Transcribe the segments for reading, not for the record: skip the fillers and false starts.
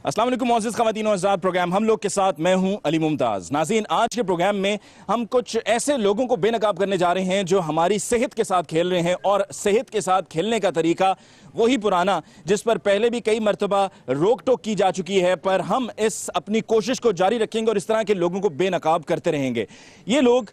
अस्सलाम वालेकुम मोअज़्ज़िज़ ख़वातीन और हज़रात, प्रोग्राम हम लोग के साथ मैं हूं अली मुमताज़। नाज़रीन, आज के प्रोग्राम में हम कुछ ऐसे लोगों को बेनकाब करने जा रहे हैं जो हमारी सेहत के साथ खेल रहे हैं, और सेहत के साथ खेलने का तरीका वही पुराना जिस पर पहले भी कई मरतबा रोक टोक की जा चुकी है, पर हम इस अपनी कोशिश को जारी रखेंगे और इस तरह के लोगों को बेनकाब करते रहेंगे। ये लोग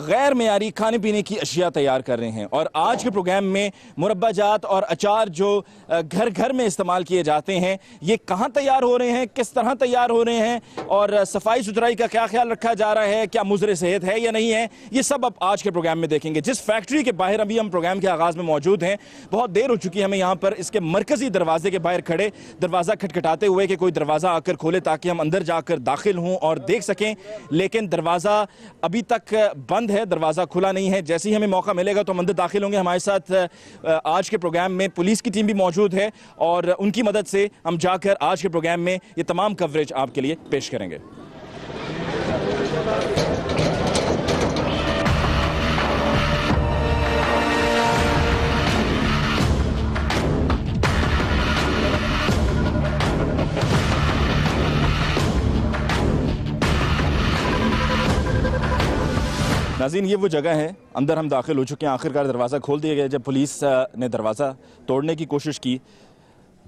गैर मेयारी खाने पीने की अशिया तैयार कर रहे हैं, और आज के प्रोग्राम में मुरब्बा जात और अचार जो घर घर में इस्तेमाल किए जाते हैं, ये कहाँ तैयार हो रहे हैं, किस तरह तैयार हो रहे हैं, और सफाई सुथराई का क्या ख्याल रखा जा रहा है, क्या मुज़र सेहत है या नहीं है, ये सब अब आज के प्रोग्राम में देखेंगे। जिस फैक्ट्री के बाहर अभी हम प्रोग्राम के आगाज़ में मौजूद हैं, बहुत देर हो चुकी है हमें यहाँ पर इसके मरकजी दरवाजे के बाहर खड़े दरवाज़ा खटखटाते हुए कि कोई दरवाज़ा आकर खोले ताकि हम अंदर जाकर दाखिल हों और देख सकें, लेकिन दरवाज़ा अभी तक बंद है, दरवाज़ा खुला नहीं है। जैसे ही हमें मौका मिलेगा तो हम अंदर दाखिल होंगे। हमारे साथ आज के प्रोग्राम में पुलिस की टीम भी मौजूद है और उनकी मदद से हम जाकर आज के प्रोग्राम में ये तमाम कवरेज आपके लिए पेश करेंगे। नाज़रीन, ये वो जगह है, अंदर हम दाखिल हो चुके हैं। आखिरकार दरवाज़ा खोल दिया गया। जब पुलिस ने दरवाज़ा तोड़ने की कोशिश की,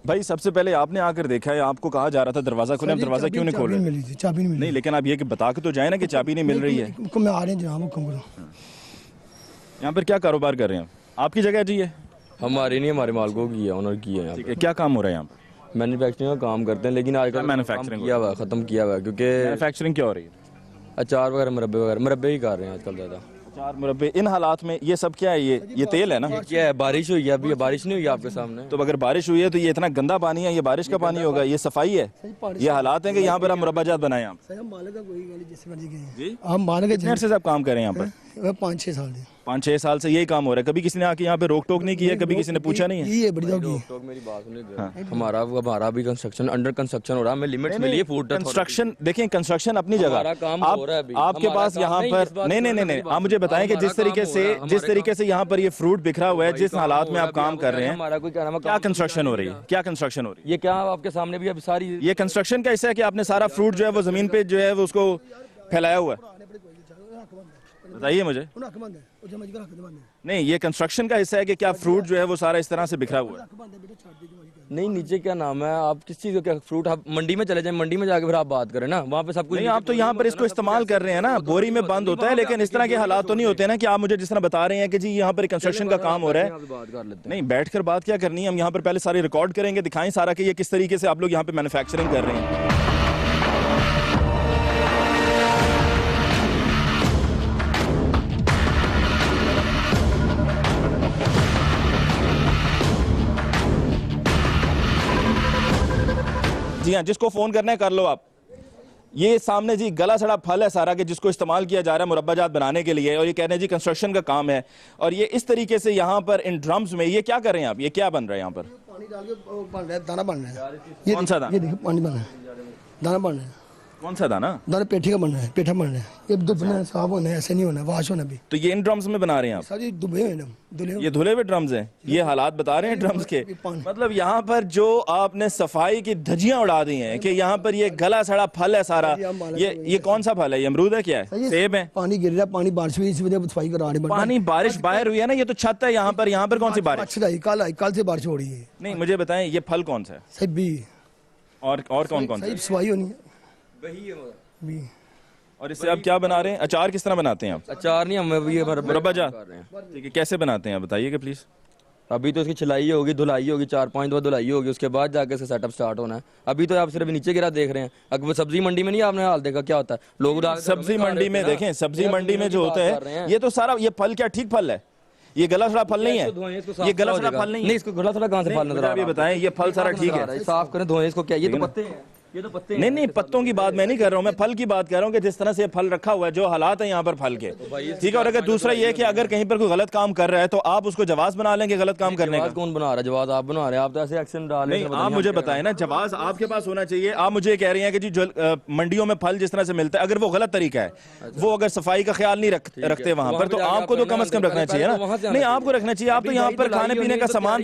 भाई सबसे पहले आपने आकर देखा है, आपको कहा जा रहा था दरवाज़ा खोले, हम दरवाज़ा क्यों नहीं खोल रहे? चाबी नहीं मिली। नहीं, लेकिन आप ये कि बता के तो जाए ना कि चाबी नहीं मिल रही है। मैं आ रहे हैं जनाब, हुक्म करो। यहाँ पर क्या कारोबार कर रहे हैं? आपकी जगह जी है? हमारी नहीं, हमारे मालिकों की है, ऑनर की है। ठीक है, क्या काम हो रहा है यहाँ पर? मैन्युफैक्चरिंग का काम करते हैं, लेकिन आजकल मैन्युफैक्चरिंग किया हुआ, ख़त्म किया हुआ है, क्योंकि मैन्युफैक्चरिंग क्या हो रही है? अचार वगैरह मुरब्बे ही कर रहे हैं आजकल ज़्यादा। अचार मुरब्बे, इन हालात में ये सब क्या है? ये तेल है ना? क्या है, बारिश हुई है अभी? बारिश नहीं हुई आपके सामने? तो अगर बारिश हुई है तो ये इतना गंदा पानी है, ये बारिश का पानी होगा? ये सफाई है? ये हालात हैं कि यहाँ पर हम मुरब्बा जात बनाए? आप कितने अरसे से आप काम कर रहे हैं यहाँ पर? 5-6 साल 5-6 साल से यही काम हो रहा है। कभी किसी ने आके यहाँ पे रोक टोक नहीं की है? कभी किसी ने पूछा नहीं है? ये बड़ी रोक मेरी बात सुनिए, हमारा भी कंस्ट्रक्शन अंडर कंस्ट्रक्शन हो रहा है, हमें लिमिट्स मिली है फूड कंस्ट्रक्शन। देखें, कंस्ट्रक्शन अपनी जगह, काम हो रहा है अभी आपके पास यहाँ पर नहीं, आप मुझे बताएं कि जिस तरीके से यहाँ पर ये फ्रूट बिखरा हुआ है, जिस हालात में आप काम कर रहे हैं, हमारा कोई क्या क्या कंस्ट्रक्शन हो रही है? क्या कंस्ट्रक्शन हो रही है? ये क्या आपके सामने भी अभी सारी ये कंस्ट्रक्शन का हिस्सा है कि आपने सारा फ्रूट जो है वो जमीन पे जो है वो उसको फैलाया हुआ है? बताइए मुझे। नहीं, ये कंस्ट्रक्शन का हिस्सा है कि क्या फ्रूट जो है वो सारा इस तरह से बिखरा हुआ है? नहीं, नीचे क्या नाम है, आप किस चीज़ का क्या फ्रूट, आप मंडी में चले जाएं, मंडी में जाके फिर आप बात करें ना, वहाँ पे सब कुछ। नहीं, आप तो यहाँ पर इसको इस्तेमाल कर रहे हैं ना, बोरी में बंद होता है, लेकिन इस तरह के हालात तो नहीं होते ना कि आप मुझे जिस तरह बता रहे हैं कि जी यहाँ पर कंस्ट्रक्शन का काम हो रहा है। नहीं, बैठ कर बात क्या करनी है, हम यहाँ पर पहले सारी रिकॉर्ड करेंगे, दिखाएं सारा कि ये किस तरीके से आप लोग यहाँ पे मैन्युफैक्चरिंग कर रहे हैं। जी हाँ, जिसको फोन करना है कर लो आप। ये सामने जी गला सड़ा फल है सारा, के जिसको इस्तेमाल किया जा रहा है मुरब्बा जात बनाने के लिए, और ये कह रहे हैं जी कंस्ट्रक्शन का काम है। और ये इस तरीके से यहाँ पर इन ड्रम्स में ये क्या कर रहे हैं आप? ये क्या बन रहा है यहाँ पर? पानी डाल के बन रहा है, दाना बन रहा है। कौन सा दाना? ये देखिए, पानी बन रहा है, दाना बन रहा है। कौन सा दाना? दाना पेठी का बन रहा है, पेठा बन रहा है। ये दुबना है, साफ होना है, ऐसे नहीं होना, वाश होना भी। तो ये इन ड्रम्स में बना रहे हैं आप? सारी दुबे हुए ना, ये धुले हुए ड्रम्स हैं? ये हालात बता रहे हैं ड्रम्स के? मतलब यहाँ पर जो आपने सफाई की धज्जियां उड़ा दी हैं कि यहाँ पर ये गला सड़ा फल है सारा। ये कौन सा फल है? ये अमरूद है? क्या है? सेब है? पानी गिर रहा है, पानी बारिश हुई, इस वजह सफाई करा रहे हैं। पानी बारिश बाहर हुई है ना, ये तो छत है यहाँ पर कौन सी बारिश? कल से बारिश हो रही है। नहीं, मुझे बताएं ये फल कौन सा है? सही भी और कौन सा? सफाई होनी है भी। और इससे आप क्या बना रहे हैं? अचार किस तरह बनाते हैं आप? अचार नहीं, हम मुरब्बा जात कर रहे हैं। ठीक है, कैसे बनाते हैं बताइएगा प्लीज। अभी तो इसकी छिलाई होगी, धुलाई होगी, 4-5 दफा धुलाई होगी, उसके बाद जाके इसका सेटअप स्टार्ट होना है। अभी तो आप सिर्फ नीचे गिरा देख रहे हैं। अगर सब्जी मंडी में नहीं आपने हाल देखा क्या होता है? लोग सब्जी मंडी में देखें, सब्जी मंडी में जो होता है ये तो सारा, ये फल क्या ठीक फल है? ये गला सड़ा फल नहीं है? ये गला सड़ा फल नहीं है? इसको गला सड़ा कहाँ से फल नजर आ रहा है? बताएं, ये फल सारा ठीक है? साफ करें, धोएं इसको। क्या ये तो पत्ते हैं? ये तो पत्ते नहीं, पत्तों की बात मैं नहीं कर रहा हूँ, मैं फल की बात कर रहा हूँ कि जिस तरह से फल रखा हुआ है, जो हालात है यहाँ पर फल के। ठीक है, और अगर दूसरा ये कि अगर कहीं पर कोई गलत काम कर रहा है तो आप उसको जवाब बना लेंगे गलत काम करने का? कौन बना रहा है जवाब? आप बना रहे हैं, आप तो ऐसे एक्शन डाल रहे हैं। आप मुझे बताएं ना, जवाब आपके पास होना चाहिए। आप मुझे कह रहे हैं कि जी जो मंडियों में फल जिस तरह से मिलता है, अगर वो गलत तरीका है, वो अगर सफाई का ख्याल नहीं रखते वहां पर, तो आपको तो कम से कम रखना चाहिए ना। नहीं, आपको रखना चाहिए। आप तो यहाँ पर खाने पीने का सामान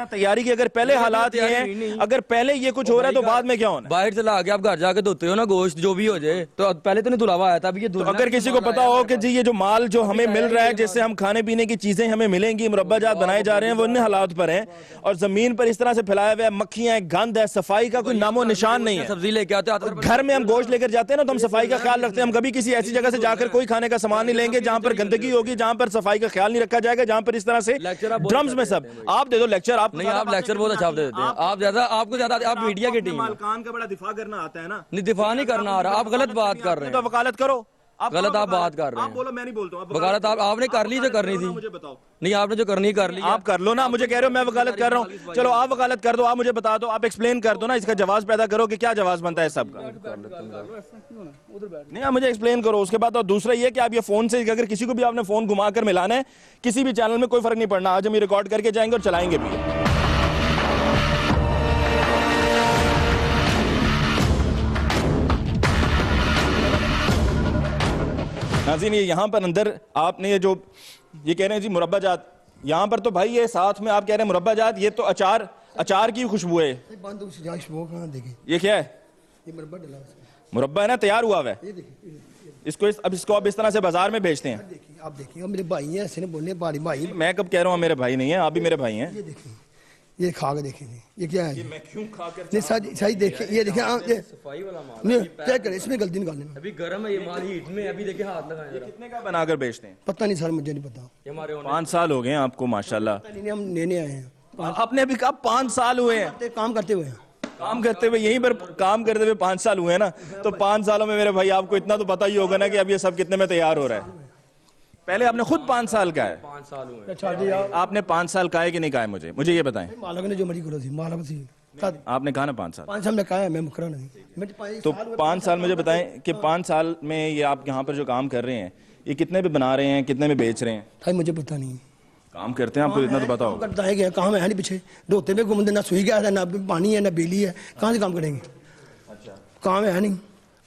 तैयारी की अगर पहले हालात ये हैं, अगर पहले ये कुछ हो रहा है तो बाद में क्या होना? बाहर से ला के आप घर जाके धोते हो ना गोश्त जो भी हो जाए, तो पहले तो नहीं धुलावा आया था, अभी ये तो अगर किसी को पता हो कि जी ये जो माल जो हमें मिल रहा है, जिससे हम खाने पीने की चीजें हमें मिलेंगी, मुरब्बाजात बनाए जा रहे हैं, वो इन हालात पर हैं और जमीन पर इस तरह से फैलाया हुआ है, मक्खियां हैं, गंद है, सफाई का कोई नामो निशान नहीं है। सब्जी लेके आते हैं घर में हम गोश्त लेकर जाते हैं ना, तो हम सफाई का ख्याल रखते हैं। हम कभी किसी ऐसी जगह से जाकर कोई खाने का सामान नहीं लेंगे जहां पर गंदगी होगी, जहां पर सफाई का ख्याल नहीं रखा जाएगा, जहां पर इस तरह से ड्रम्स में सब। आप दे दो लेक्चर, आप नहीं, आप लेक्चर बहुत अच्छा दे देते हैं, आप ज्यादा, आपको ज्यादा, आप मीडिया की टीम है। मालकान का बड़ा दिफा करना आता है ना। नहीं, दिफा नहीं करना आ रहा, आप गलत बात कर रहे हैं, तो वकालत करो, गलत आप बात कर रहे आप हैं। बोलो, मैं नहीं बोलता हूँ। वकालत आपने कर ली जो करनी थी, मुझे बताओ। नहीं आपने जो करनी कर ली, आप कर लो ना, मुझे कह रहे हो मैं वकालत कर रहा हूँ, चलो आप वकालत कर दो, आप मुझे बता दो, आप एक्सप्लेन कर दो ना, इसका जवाब पैदा करो कि क्या जवाब बनता है सबका। नहीं, आप मुझे एक्सप्लेन करो उसके बाद। और दूसरा ये कि आप ये फोन से, अगर किसी को भी आपने फोन घुमा कर मिलाना है किसी भी चैनल में, कोई फर्क नहीं पड़ना, आज हम ये रिकॉर्ड करके जाएंगे और चलाएंगे भी। नाज़रीन, ये यहाँ पर अंदर आपने ये जो ये कह रहे हैं जी मुरब्बाजात, यहाँ पर तो भाई ये साथ में आप कह रहे हैं मुरब्बाजात, ये तो अचार की खुशबू है। ये क्या है? ये मुरब्बा डला है इसमें। मुरब्बा है ना, तैयार हुआ है। ये देखिए, इसको अब इस तरह से बाजार में बेचते हैं। देखिए, आप देखिए, मेरे भाई हैं, ऐसे नहीं बोलने, बड़ी भाई। मैं कब कह रहा हूँ मेरे भाई नहीं है, आप भी मेरे भाई हैं। ये देखिए, ये खा के देखें, ये क्या है? मैं क्यों खा कर नहीं सही देखिए, ये देखिए, ये सफाई वाला माल नहीं चेक करें, इसमें गलती निकालने में। अभी गर्म है ये माल, हीट में अभी देखिए, हाथ लगाएं जरा। कितने का बनाकर बेचते हैं? पता नहीं सर, मुझे नहीं पता। ये हमारे 5 साल हो गए हैं आपको माशाल्लाह। नहीं, हम लेने आए हैं, आपने अभी कहा 5 साल हुए हैं काम करते हुए हैं। काम करते हुए, यहीं पर काम करते हुए 5 साल हुए हैं ना। तो 5 सालों में मेरे भाई आपको इतना तो पता ही होगा ना कि अब ये सब कितने में तैयार हो रहा है। पहले आपने खुद 5 साल का है, 5 साल हुए। आपने 5 साल का है कि नहीं का है, मुझे ये बताएं। मालक ने जो मर्जी करो थी, मालक थी। आपने कहा ना 5 साल, 5 साल में कहा है, मैं मुकरा नहीं। तो 5 साल मुझे बताएं कि 5 साल में ये आप यहाँ पर जो काम कर रहे हैं, ये कितने में बना रहे हैं, कितने में बेच रहे हैं? भाई मुझे पता नहीं। काम करते हैं आपको इतना तो पता होगा। करता है क्या, काम है नहीं, पीछे धोते में घूमते, ना सुई गया है, ना पानी है, ना बिजली है, कहाँ से काम करेंगे? अच्छा, काम है नहीं।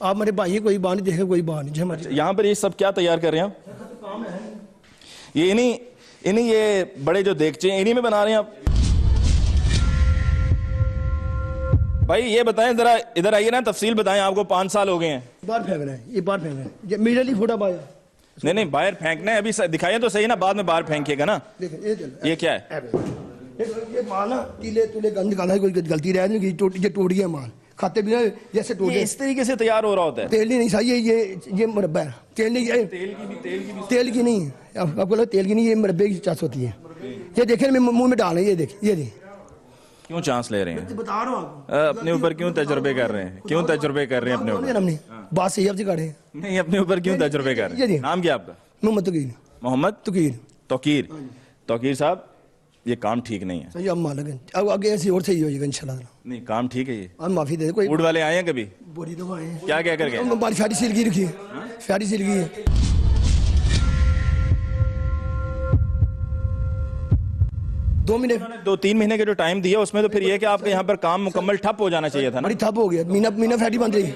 आप मेरे भाई, कोई बात नहीं देखे, कोई बात नहीं। अच्छा, यहाँ पर ये सब क्या तैयार कर रहे हैं आप? ये इन्हीं ये बड़े जो देगचे हैं, इन्हीं में बना रहे हैं आप? भाई ये बताएं जरा, इधर आइए ना, तफसील बताएं। आपको 5 साल हो गए हैं। बाहर फेंक रहे हैं, ये बाहर फेंक रहे हैं, ये मेरे लिए फोटा पाया। नहीं, बाहर फेंकना है, अभी दिखाइए तो सही ना, बाद में बाहर फेंकिएगा ना। देखिए, ये क्या है? ये माल ना तीले गंद निकाला है, कोई गलती रह नहीं, ये टूट गया माल, खाते भी ना जैसे टूट ये इस तरीके से तैयार हो रहा होता है? तेल नहीं सही है, ये मुरब्बा है, तेल नहीं, तेल की नहीं, आपको लगा तेल की नहीं, ये मुरब्बे की चास होती है। ये देखें, मैं मुंह में डाल रहे हैं, ये देखिए, ये देखिए। क्यों चांस ले रहे हैं? बता रहा हूँ आपको, अपने ऊपर क्यों तजुर्बे कर रहे हैं? क्यों तजुर्बे कर रहे हैं अपने ऊपर? हमने बात सही आपसे काटे नहीं, अपने ऊपर क्यों तजुर्बे कर रहे हैं? नाम क्या आपका? मोहम्मद तकीर। मोहम्मद तकीर। तौकीर साहब, ये काम ठीक नहीं है। सही, अब मालक हैं, अब आगे ऐसे और सही हो जाएगा इंशाल्लाह। नहीं, काम ठीक है ये। अब माफी दे दे, कोई फूड वाले आए हैं कभी? बोरी दफा आए हैं। क्या क्या करके? हमारी फैटी सील की रखी है, फैटी सील की है। 2 महीने 2-3 महीने के जो टाइम दिया, उसमें तो फिर ये कि आपके यहाँ पर काम मुकम्मल ठप हो जाना चाहिए था ना। बड़ी ठप हो गया, मीना फैटी बंद रही,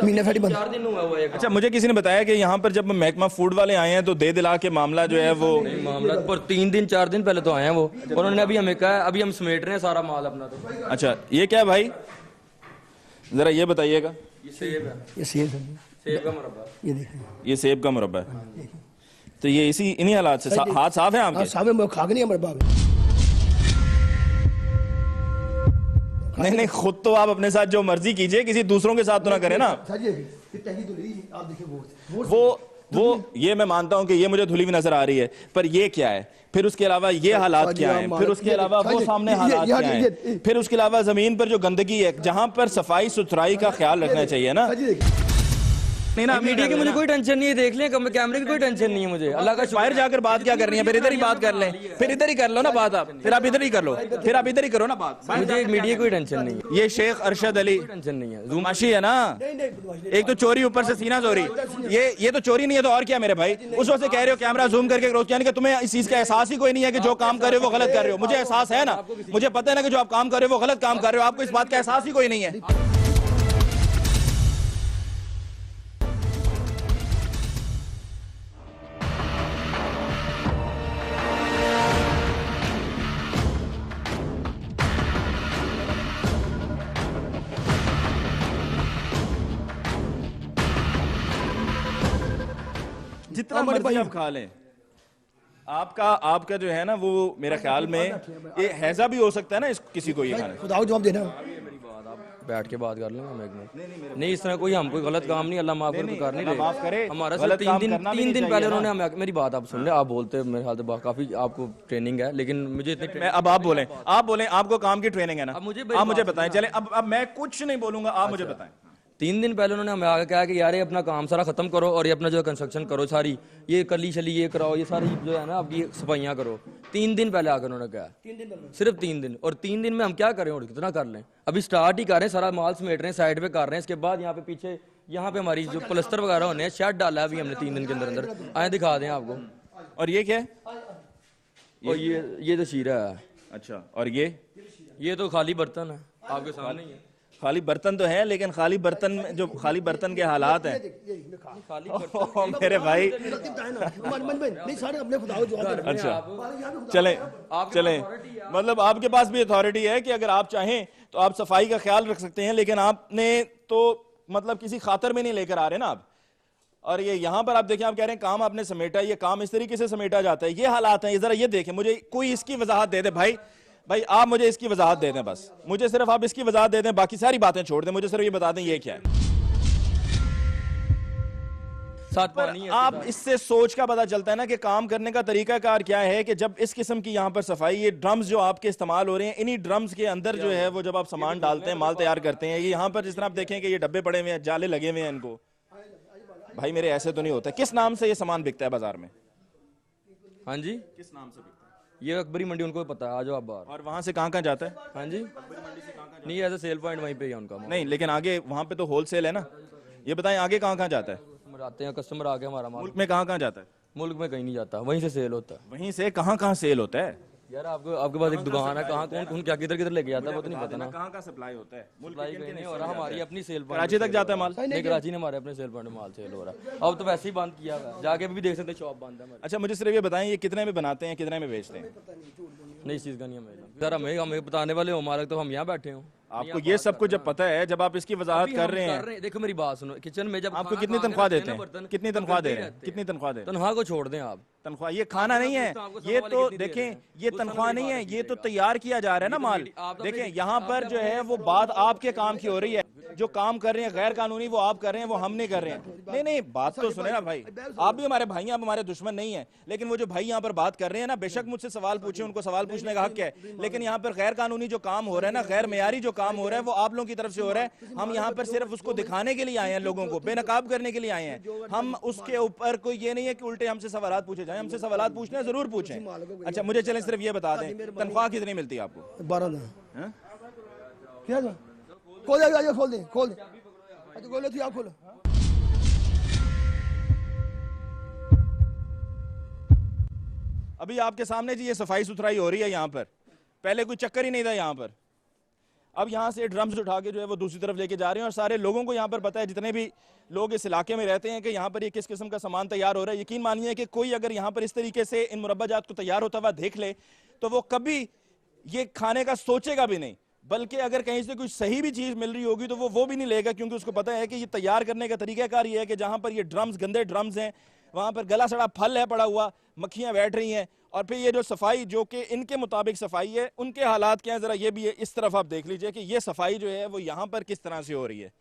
मीना फैटी बंद। 4 दिन हुआ हुआ है। अच्छा, मुझे किसी ने बताया कि यहाँ पर जब महकमा फूड वाले आए हैं तो दे दिला के मामला जो है वो मामला पर 3 दिन 4 दिन पहले तो आए हैं वो, और उन्होंने अभी हमें कहा है, अभी हम समेट रहे हैं सारा माल अपना। तो अच्छा, ये क्या है भाई, जरा ये बताइएगा। ये सेब है, ये सेब है, सेब का मुरब्बा। ये देखिए, ये सेब का मुरब्बा है। तो ये इन्हीं हालात से हाथ साफ है आपके? साहब खा के नहीं हमारे बाप। नहीं, खुद तो आप अपने साथ जो मर्जी कीजिए, किसी दूसरों के साथ तो ना करें ना। वो ये मैं मानता हूं कि ये मुझे धुली हुई नजर आ रही है, पर ये क्या है? फिर उसके अलावा ये हालात क्या हैं? फिर उसके अलावा वो सामने हालात क्या हैं? फिर उसके अलावा जमीन पर जो गंदगी है, जहां पर सफाई सुथराई का ख्याल रखना चाहिए ना। नहीं ना, मीडिया की मुझे कोई टेंशन नहीं है, देख लें, कैमरे की कोई टेंशन नहीं है मुझे। अल्लाह का बाहर जाकर बात क्या करनी है? फिर इधर ही बात कर लें, फिर इधर ही कर लो ना बात आप, फिर आप इधर ही कर लो, फिर आप इधर ही करो ना बात। मुझे मीडिया की कोई टेंशन नहीं है। ये शेख अरशद अली टेंशन नहीं है, जुमाशी है ना, एक तो चोरी, ऊपर से सीना चोरी। ये तो चोरी नहीं है तो और क्या मेरे भाई? उस वक्त से कह रहे हो कैमरा जूम करके रोज, यानी कि तुम्हें इस चीज का एहसास ही कोई नहीं है कि जो काम कर रहे हो वो गलत कर रहे हो। मुझे एहसास है ना, मुझे पता है ना कि जो आप काम कर रहे हो वो गलत काम कर रहे हो, आपको इस बात का एहसास ही कोई नहीं है। जितना मर्जी आप खा लें, आपका आपका जो है ना वो मेरे ख्याल में ये हैजा भी हो सकता है ना इस किसी को ये खाने। खुदा को जवाब देना। मेरी बात आप बैठ के बात कर लेंगे हम एक मिनट। नहीं इस तरह कोई हम कोई गलत काम नहीं, अल्लाह माफ कर कर नहीं रहे, माफ करे, हमारा गलत काम तीन करना भी दिन नहीं चाहिए पहले ना। उन्होंने हमें, मेरी बात आप सुन ले, आप बोलते मेरे ख्याल से काफी आपको ट्रेनिंग है, लेकिन मुझे इतनी मैं अब आप बोलें आपको काम की ट्रेनिंग है ना, अब मुझे आप मुझे बताएं। चले अब मैं कुछ नहीं बोलूंगा, आप मुझे बताएं। 3 दिन पहले उन्होंने हमें आगे कहा कि यार ये अपना काम सारा खत्म करो और ये अपना जो कंस्ट्रक्शन करो सारी, ये कली शली ये कराओ, ये सारी जो है ना आपकी सफाइयाँ करो। 3 दिन पहले आकर उन्होंने कहा, सिर्फ 3 दिन। और 3 दिन में हम क्या करें और कितना कर लें? अभी स्टार्ट ही कर रहे हैं, सारा माल समेट रहे हैं, साइड पे कर रहे हैं। इसके बाद यहाँ पे पीछे यहाँ पे हमारी जो प्लस्तर वगैरह होने हैं, शेड डाला है अभी हमने 3 दिन के अंदर अंदर। आए दिखा दें आपको। और ये क्या है? और ये तो शीरा है। अच्छा, और ये तो खाली बर्तन है आपके सामने ही है। खाली बर्तन तो है, लेकिन खाली बर्तन में जो खाली बर्तन के हालात हैं खाली मेरे भाई। नहीं सारे अपने खुदा को जवाब देना। अच्छा चलें मतलब आपके पास भी अथॉरिटी है कि अगर आप चाहें तो आप सफाई का ख्याल रख सकते हैं, लेकिन आपने तो मतलब किसी खातर में नहीं लेकर आ रहे ना आप। और ये यहाँ पर आप देखें, आप कह रहे हैं काम आपने समेटा, ये काम इस तरीके से समेटा जाता है, ये हालात हैं। जरा ये देखें, मुझे कोई इसकी वजाहत दे दे भाई आप मुझे इसकी वजाहत दे दें, बस मुझे सिर्फ आप इसकी वजाहत दे दें, बाकी सारी बातें छोड़ दें, मुझे सिर्फ ये बता दें ये क्या है। साथ पानी है। आप इससे सोच का पता चलता है ना कि काम करने का तरीकाकार क्या है कि जब इस किस्म की यहाँ पर सफाई, ये ड्रम्स जो आपके इस्तेमाल हो रहे हैं, इन्हीं ड्रम्स के अंदर जो है वो जब आप सामान डालते हैं, माल तैयार करते हैं, ये यहाँ पर जिस तरह आप देखें कि ये डब्बे पड़े हुए हैं, जाले लगे हुए हैं इनको। भाई मेरे ऐसे तो नहीं होता। किस नाम से ये सामान बिकता है बाजार में? हाँ जी, किस नाम से बिकता है? ये अकबरी मंडी, उनको पता है, आ जाओ आप बाहर। और वहां से कहाँ जाता है? हाँ जी, नहीं ऐसा सेल पॉइंट वहीं पे ही है उनका। नहीं, लेकिन आगे वहां पे तो होलसेल है ना, ये बताएं आगे कहाँ जाता है? कस्टमर आते हैं, कस्टमर आके हमारा माल। मुल्क में कहाँ जाता है? मुल्क में कहीं नहीं जाता, वहीं से सेल होता है। वहीं से कहाँ सेल होता है? यार आपके पास एक दुकान है, कहाँ कौन क्या किधर लेके जाता है वो तो नहीं पता ना। कहाँ सप्लाई होता है? सप्लाई कहीं नहीं हो रहा, हमारी अपनी सेल पॉइंट कराची तक जाता है माल? नहीं, कराची ने हमारे अपने सेल पॉइंट में माल सेल हो रहा है। अब तो वैसे ही बंद किया हुआ है, जाके भी देख सकते हैं, शॉप बंद है हमारी। अच्छा मुझे सिर्फ ये बताएं, ये कितने में बनाते हैं, कितने में बेचते हैं? नहीं, इस चीज़ का नहीं हमें सर, हमें बताने वाले हो हमारा, तो हम यहाँ बैठे हो। आपको ये सब कुछ जब पता है, जब आप इसकी वजाहत कर रहे हैं, देखो मेरी बात सुनो, किचन में जब आपको कितनी तनख्वाह देते हैं? कितनी तनख्वाह दे रहे हैं? कितनी तनख्वाह दे रहे हैं? तनख्वाह को छोड़ दें आप, तनख्वाह ये खाना नहीं है, ये तो देखें, ये तनख्वाह नहीं है, ये तो तैयार किया जा रहा है ना माल। देखें यहाँ पर जो है वो बात आपके काम की हो रही है, जो काम कर रहे हैं गैर कानूनी वो आप कर रहे हैं, वो हम नहीं कर रहे हैं। नहीं बात तो सुने ना भाई, आप भी हमारे भाई हैं, आप हमारे दुश्मन नहीं है, लेकिन वो जो भाई यहाँ पर बात कर रहे हैं ना, बेशक मुझसे सवाल पूछे, उनको सवाल पूछने का हक है, लेकिन यहाँ पर गैर कानूनी जो काम हो रहा है ना, गैर मेयारी जो काम हो रहा है, वो आप लोगों की तरफ से हो रहा है। हम यहाँ पर सिर्फ उसको दिखाने के लिए आए हैं, लोगों को बेनकाब करने के लिए आए हैं। हम उसके ऊपर कोई ये नहीं है कि उल्टे हमसे सवाल पूछे जाए, हमसे सवाल पूछने हैं, जरूर पूछें। अच्छा मुझे चलें सिर्फ ये बता दें, तनख्वाह कितनी मिलती है आपको? 12 दिन। क्या खोल दे, खोल दे, खोल दे। अच्छा खोलो थी, आप खोलो। अभी आपके सामने जी ये सफाई सुथराई हो रही है यहाँ पर, पहले कोई चक्कर ही नहीं था यहाँ पर। अब यहाँ से ड्रम्स उठा के जो है वो दूसरी तरफ लेके जा रहे हैं, और सारे लोगों को यहाँ पर पता है, जितने भी लोग इस इलाके में रहते हैं, कि यहाँ पर ये किस किस्म का सामान तैयार हो रहा है। यकीन मानिए कि कोई अगर यहाँ पर इस तरीके से इन मुरब्बाजात को तैयार होता हुआ देख ले तो वो कभी ये खाने का सोचेगा भी नहीं, बल्कि अगर कहीं से कुछ सही भी चीज मिल रही होगी तो वो भी नहीं लेगा, क्योंकि उसको पता है कि ये तैयार करने का तरीकाकार ये है कि जहां पर ये ड्रम्स, गंदे ड्रम्स हैं, वहां पर गला सड़ा फल है पड़ा हुआ, मक्खियां बैठ रही हैं, और फिर ये जो सफाई जो कि इनके मुताबिक सफाई है, उनके हालात क्या है जरा ये भी है। इस तरफ आप देख लीजिए कि ये सफाई जो है वो यहाँ पर किस तरह से हो रही है।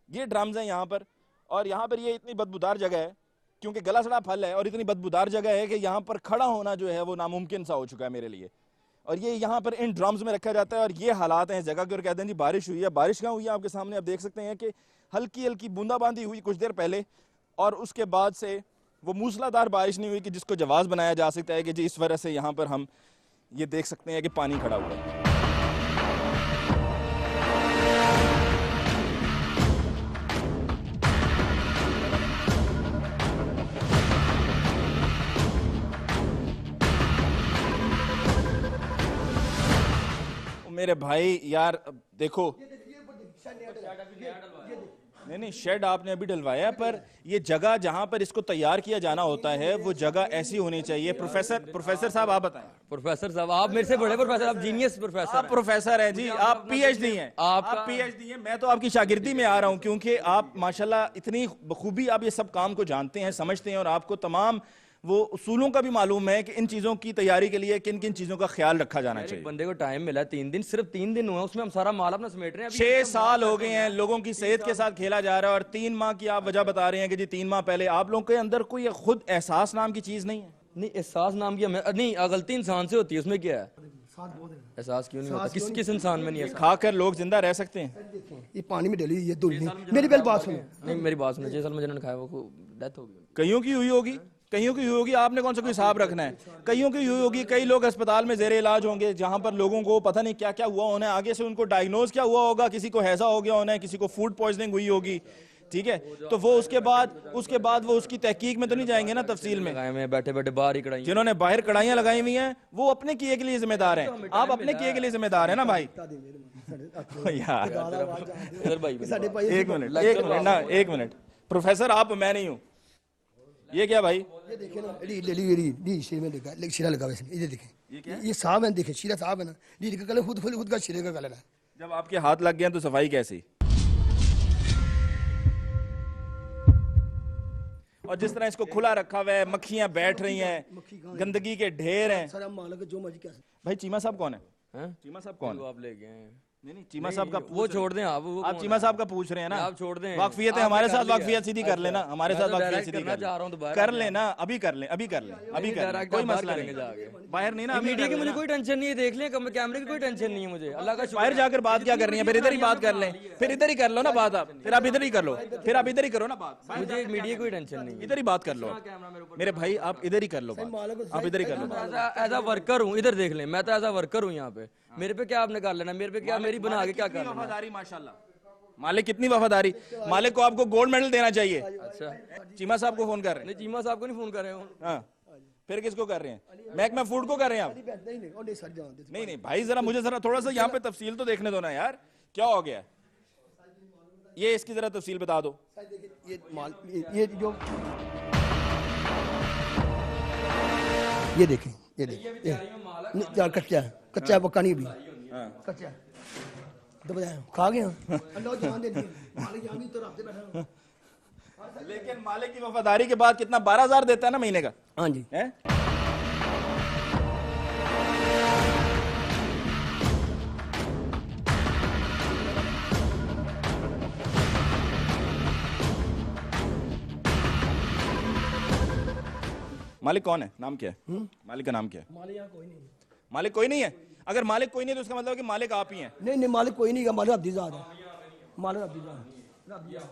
ये ड्रम्स हैं यहाँ पर, और यहाँ पर ये इतनी बदबूदार जगह है, क्योंकि गला सड़ा फल है और इतनी बदबूदार जगह है कि यहाँ पर खड़ा होना जो है वो नामुमकिन सा हो चुका है मेरे लिए। और ये यहाँ पर इन ड्रम्स में रखा जाता है, और ये हालात हैं इस जगह के। और कहते हैं जी बारिश हुई है, बारिश कहाँ हुई है? आपके सामने आप देख सकते हैं कि हल्की हल्की बूंदाबांदी हुई कुछ देर पहले, और उसके बाद से वो मूसलाधार बारिश नहीं हुई कि जिसको जवाब बनाया जा सकता है कि जी इस वजह से यहाँ पर हम ये देख सकते हैं कि पानी खड़ा हुआ है। मेरे भाई यार देखो, नहीं नहीं, शेड आपने अभी डलवाया, पर ये जगह जहां पर इसको तैयार किया जाना होता है वो जगह ऐसी होनी चाहिए। प्रोफेसर साहब आप बताएं। प्रोफेसर साहब आप मेरे से बड़े प्रोफेसर, आप जीनियस प्रोफेसर आप प्रोफेसर हैं जी, आप पीएचडी हैं, आप पीएचडी हैं। मैं तो आपकी शागिर्दी में आ रहा हूं क्योंकि आप माशाल्लाह इतनी बखूबी आप ये सब काम को जानते हैं, समझते हैं, और आपको तमाम वो उसूलों का भी मालूम है कि इन चीजों की तैयारी के लिए किन किन चीजों का ख्याल रखा जाना चाहिए। बंदे को टाइम मिला 3 दिन, सिर्फ 3 दिन हुए, उसमें हम सारा माल अपना समेट रहे हैं। 6 साल हो गए हैं लोगों की सेहत के साथ खेला जा रहा है, और 3 माह की आप वजह बता रहे हैं कि जी 3 माह पहले आप लोगों के अंदर कोई खुद एहसास नाम की चीज नहीं है। नहीं, एहसास नाम की हमें नहीं, गलती इंसान से होती है, उसमें क्या है एहसास क्यों नहीं होता? किस इंसान में नहीं है? खाकर लोग जिंदा रह सकते हैं। ये पानी में डली ये धुल नहीं। मेरी पहले बात सुनो। नहीं, मेरी बात सुनो, 6 साल में जिन्होंने खाया वो डेथ हो गई। कईयों की हुई होगी, कईयों की हुई होगी, आपने कौन सा कोई हिसाब रखना है? कईयों की हुई होगी, कई लोग अस्पताल में जेर इलाज होंगे जहां पर लोगों को पता नहीं क्या क्या हुआ होना है, आगे से उनको डायग्नोज क्या हुआ होगा, किसी को हैजा हो गया होना है, किसी को फूड पॉइजनिंग हुई होगी, ठीक है? तो वो उसके बाद वो उसकी तहकीक में तो नहीं जाएंगे ना तफसील में। में बैठे बैठे बाहर ही कढ़ाई, जिन्होंने बाहर कढ़ाइयां लगाई हुई हैं वो अपने किए के लिए जिम्मेदार हैं, आप अपने किए के लिए जिम्मेदार हैं ना भाई। यार इधर भाई एक मिनट प्रोफेसर, आप, मैं नहीं हूँ। ये क्या भाई? ये देखे ना, शीरे में देखा, शीरा लगा हुआ है, ये देखें, ये साफ है, देखे शीरा साफ है ना, लीड का कलर खुद का शीरे का कलर है। जब आपके हाथ लग गए तो सफाई कैसी? और जिस तरह इसको खुला रखा हुआ है, मक्खियां बैठ रही हैं, गंदगी के ढेर हैं। सर मालिक जो मर्जी क्या भाई चीमा साहब कौन है? चीमा साहब कौन? आप ले गए हैं? नहीं, चीमा साहब का वो छोड़ दें आप, वो चीमा साहब का पूछ रहे हैं ना, आप छोड़ दें। वाकफियत है हमारे साथ, वाकफियत सीधी कर लेना, हमारे साथ वाकफियत सीधी कर लेना, अभी कर लें, कोई मसला नहीं, बाहर नहीं ना। मीडिया की मुझे कोई टेंशन नहीं है, देख लें, कैमरे की कोई टेंशन नहीं है मुझे, अल्लाह का। बाहर जाकर बात क्या करनी है? फिर इधर ही बात कर लें, फिर इधर ही कर लो ना बात, आप फिर आप इधर ही कर लो, फिर आप इधर ही करो ना बात। मुझे मीडिया कोई टेंशन नहीं है, इधर ही बात कर लो मेरे भाई, आप इधर ही कर लो बात, आप इधर ही कर लो। एज अ वर्कर हूँ, इधर देख लें, मैं तो एज अ वर्कर हूँ यहाँ पे, मेरे पे क्या आपने कर लेना, मेरे पे क्या, मेरी बना के क्या कर लेना? वफादारी माशाल्लाह, मालिक कितनी वफादारी, मालिक को आपको गोल्ड मेडल देना चाहिए। अच्छा, चीमा साहब को फोन कर रहे हैं? नहीं, चीमा साहब को नहीं फोन कर रहे हो। हाँ, फिर किसको कर रहे हैं? महकमा फूड को कर रहे हैं आप? नहीं भाई, जरा मुझे जरा थोड़ा सा यहाँ पे तफसील तो देखने दो ना यार, क्या हो गया? ये इसकी जरा तफसील बता दो। ये जो ये देखें, ये कच्चा पक्का नहीं अभी, कच्चा तो खा गया। लेकिन मालिक की वफादारी के बाद कितना 12,000 देता है ना महीने का? हाँ जी है? मालिक कौन है? नाम क्या है? मालिक का नाम क्या है? मालिक कोई नहीं है। अगर मालिक कोई नहीं है तो उसका मतलब कि मालिक आप ही हैं। नहीं, मालिक कोई नहीं है, मालिक अब्दीज़ाद है, मालिक अब्दीज़ाद।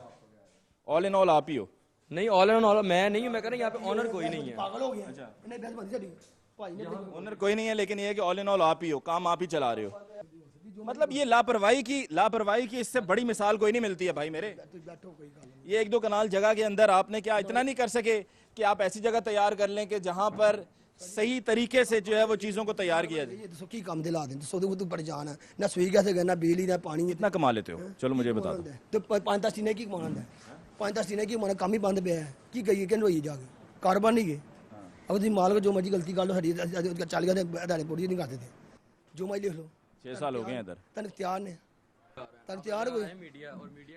ऑल इन ऑल आप ही हो? नहीं, ऑल इन ऑल मैं नहीं हूँ, मैं कह रहा हूँ यहाँ पे ऑनर कोई नहीं है। पागल हो गया। अच्छा, ऑनर कोई नहीं है, लेकिन ये है कि ऑल इन ऑल आप ही हो, काम आप ही चला रहे हो। मतलब ये लापरवाही की इससे बड़ी मिसाल कोई नहीं मिलती है भाई मेरे। ये 1-2 कनाल जगह के अंदर आपने क्या इतना नहीं कर सके कि आप ऐसी जगह तैयार कर लें कि जहां पर सही तरीके से जो है वो चीजों को तैयार किया जाए? ये दसो की काम दिला दें, दसो तो परेशान है ना, सुई कैसे करना, बिजली ना पानी। कितना कमा लेते हो? चलो मुझे बता दो। तो 5-10 दिन की कमाना है, 5-10 दिन की कमाना, काम ही बंद पे है की गई कहने होई जाके कारोबार नहीं गए। अब तुम माल को जो मर्जी गलती कर लो, हरी 40 घंटे पूरी नहीं करते थे, जो मर्जी लिख लो। 6 साल हो गए हैं इधर। तन इख्तियार ने